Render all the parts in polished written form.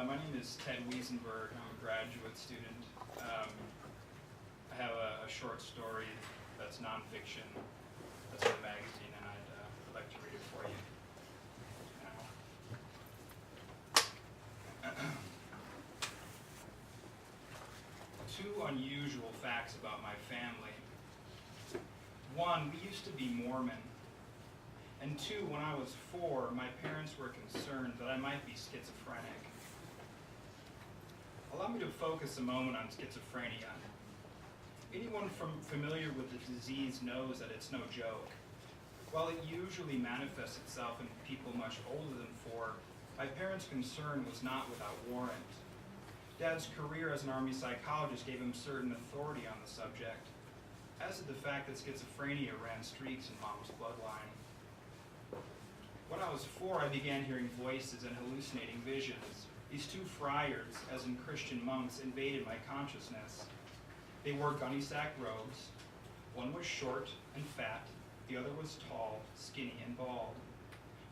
My name is Ted Wesenberg. I'm a graduate student. I have a short story that's nonfiction that's in the magazine, and I'd like to read it for you now. Two unusual facts about my family. One, we used to be Mormon. And two, when I was 4, my parents were concerned that I might be schizophrenic. Allow me to focus a moment on schizophrenia. Anyone familiar with the disease knows that it's no joke. While it usually manifests itself in people much older than 4, my parents' concern was not without warrant. Dad's career as an Army psychologist gave him certain authority on the subject, as did the fact that schizophrenia ran streaks in Mom's bloodline. When I was 4, I began hearing voices and hallucinating visions. These 2 friars, as in Christian monks, invaded my consciousness. They wore gunny sack robes. One was short and fat, the other was tall, skinny, and bald.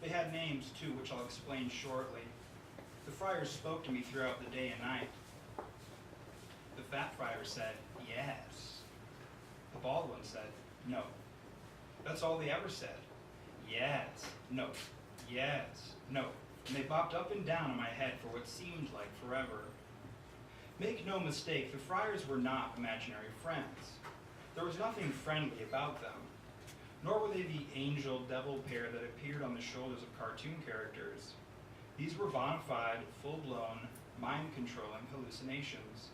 They had names, too, which I'll explain shortly. The friars spoke to me throughout the day and night. The fat friar said, "Yes." The bald one said, "No." That's all they ever said. Yes, no, yes, no. And they bopped up and down in my head for what seemed like forever. Make no mistake, the friars were not imaginary friends. There was nothing friendly about them, nor were they the angel-devil pair that appeared on the shoulders of cartoon characters. These were bona fide, full-blown, mind-controlling hallucinations.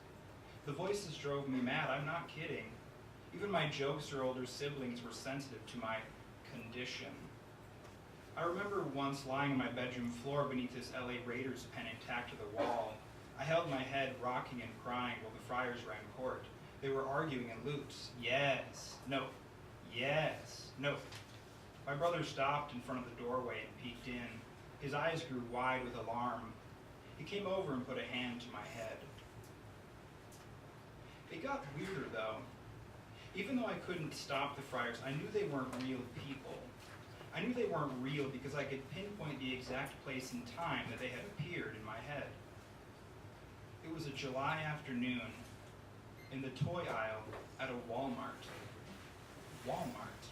The voices drove me mad, I'm not kidding. Even my jokester older siblings were sensitive to my condition. I remember once lying on my bedroom floor beneath this LA Raiders pennant tacked to the wall. I held my head, rocking and crying, while the friars ran court. They were arguing in loops. Yes, no, yes, no. My brother stopped in front of the doorway and peeked in. His eyes grew wide with alarm. He came over and put a hand to my head. It got weirder, though. Even though I couldn't stop the friars, I knew they weren't real people. I knew they weren't real because I could pinpoint the exact place and time that they had appeared in my head. It was a July afternoon in the toy aisle at a Walmart. Walmart.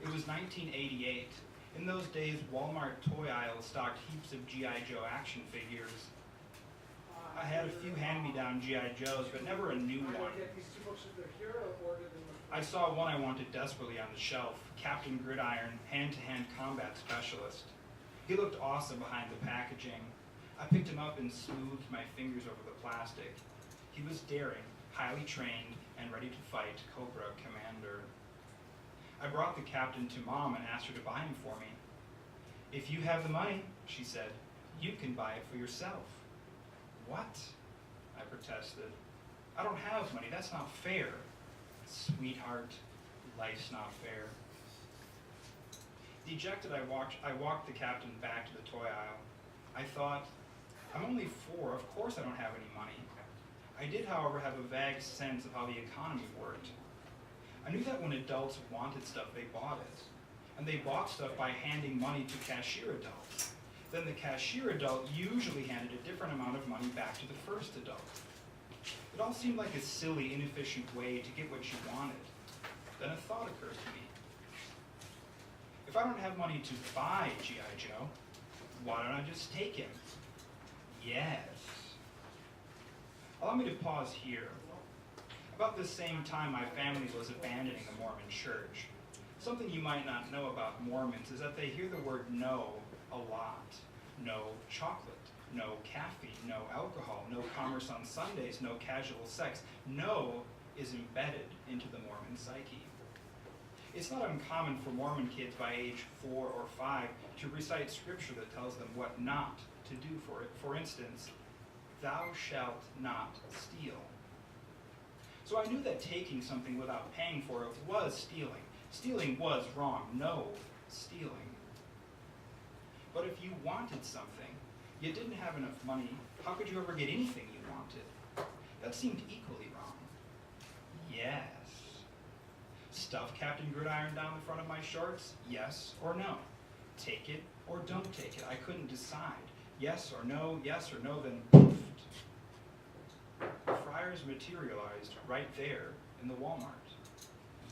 It was 1988. In those days, Walmart toy aisles stocked heaps of G.I. Joe action figures. I had a few hand-me-down G.I. Joes, but never a new one. I saw one I wanted desperately on the shelf, Captain Gridiron, hand-to-hand combat specialist. He looked awesome behind the packaging. I picked him up and smoothed my fingers over the plastic. He was daring, highly trained, and ready to fight Cobra Commander. I brought the captain to Mom and asked her to buy him for me. "If you have the money," she said, "you can buy it for yourself." "What?" I protested. "I don't have money. That's not fair." "Sweetheart, life's not fair." Dejected, I walked the captain back to the toy aisle. I thought, I'm only 4, of course I don't have any money. I did, however, have a vague sense of how the economy worked. I knew that when adults wanted stuff, they bought it. And they bought stuff by handing money to cashier adults. Then the cashier adult usually handed a different amount of money back to the first adult. It all seemed like a silly, inefficient way to get what you wanted. Then a thought occurred to me. If I don't have money to buy G.I. Joe, why don't I just take him? Yes. Allow me to pause here. About the same time, my family was abandoning the Mormon church. Something you might not know about Mormons is that they hear the word no a lot. No chocolate, no caffeine, no alcohol, no commerce on Sundays, no casual sex. No is embedded into the Mormon psyche. It's not uncommon for Mormon kids by age 4 or 5 to recite scripture that tells them what not to do for it. For instance, "Thou shalt not steal." So I knew that taking something without paying for it was stealing. Stealing was wrong. No stealing. But if you wanted something, you didn't have enough money, how could you ever get anything you wanted? That seemed equally wrong. Yes. Stuff Captain Gridiron down the front of my shorts? Yes or no? Take it or don't take it? I couldn't decide. Yes or no, then poofed. The friars materialized right there in the Walmart.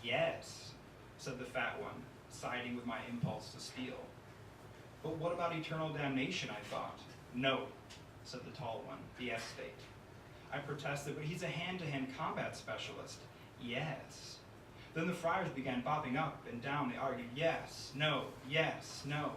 Yes, said the fat one, siding with my impulse to steal. But what about eternal damnation, I thought. No, said the tall one, the estate. I protested, but he's a hand-to-hand combat specialist. Yes. Then the friars began bopping up and down. They argued, yes, no, yes, no.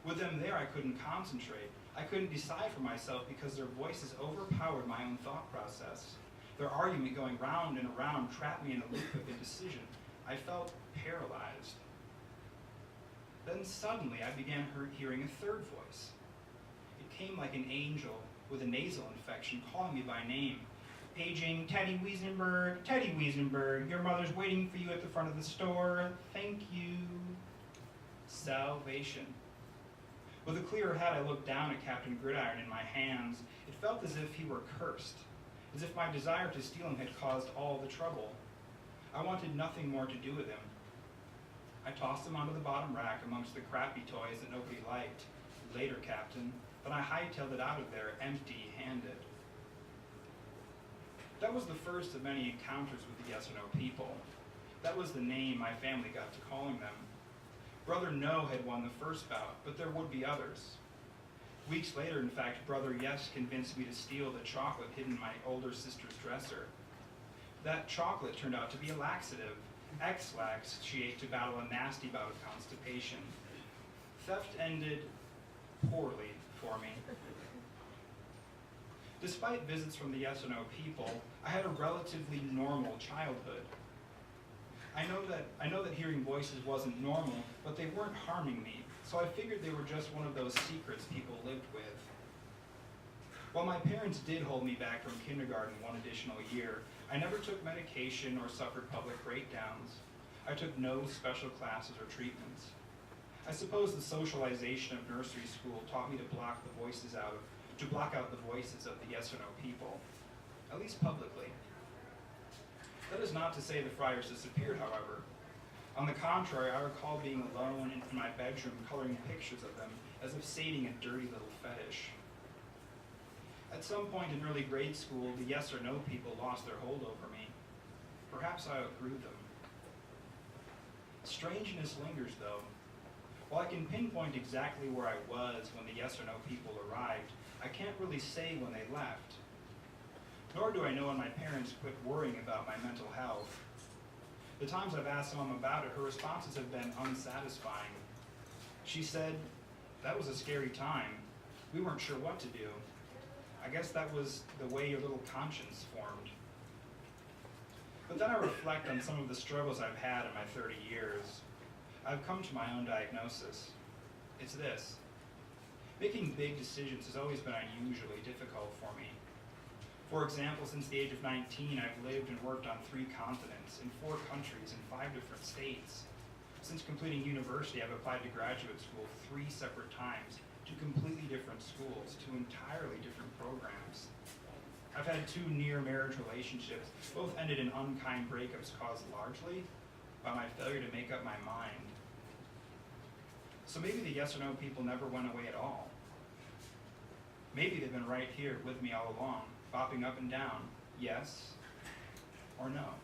With them there, I couldn't concentrate. I couldn't decide for myself because their voices overpowered my own thought process. Their argument going round and around trapped me in a loop of indecision. I felt paralyzed. Then suddenly I began hearing a third voice. It came like an angel with a nasal infection calling me by name. Paging, Teddy Wesenberg, your mother's waiting for you at the front of the store. Thank you. Salvation. With a clearer head, I looked down at Captain Gridiron in my hands. It felt as if he were cursed, as if my desire to steal him had caused all the trouble. I wanted nothing more to do with him. I tossed him onto the bottom rack amongst the crappy toys that nobody liked. Later, Captain. Then I hightailed it out of there, empty-handed. That was the first of many encounters with the Yes or No people. That was the name my family got to calling them. Brother No had won the first bout, but there would be others. Weeks later, in fact, Brother Yes convinced me to steal the chocolate hidden in my older sister's dresser. That chocolate turned out to be a laxative. X-Lax she ate to battle a nasty bout of constipation. Theft ended poorly for me. Despite visits from the Yes or No people, I had a relatively normal childhood. I know that hearing voices wasn't normal, but they weren't harming me, so I figured they were just one of those secrets people lived with. While my parents did hold me back from kindergarten one additional year, I never took medication or suffered public breakdowns. I took no special classes or treatments. I suppose the socialization of nursery school taught me to block out the voices of the Yes or No people, at least publicly. That is not to say the friars disappeared, however. On the contrary, I recall being alone in my bedroom coloring pictures of them as if sating a dirty little fetish. At some point in early grade school, the Yes or No people lost their hold over me. Perhaps I outgrew them. Strangeness lingers, though. While I can pinpoint exactly where I was when the Yes or No people arrived, I can't really say when they left. Nor do I know when my parents quit worrying about my mental health. The times I've asked Mom about it, her responses have been unsatisfying. She said, "That was a scary time. We weren't sure what to do. I guess that was the way your little conscience formed." But then I reflect on some of the struggles I've had in my 30 years. I've come to my own diagnosis. It's this. Making big decisions has always been unusually difficult for me. For example, since the age of 19, I've lived and worked on 3 continents, in 4 countries, in 5 different states. Since completing university, I've applied to graduate school 3 separate times, to completely different schools, to entirely different programs. I've had 2 near-marriage relationships, both ended in unkind breakups caused largely by my failure to make up my mind. So maybe the Yes or No people never went away at all. Maybe they've been right here with me all along, bopping up and down, yes or no.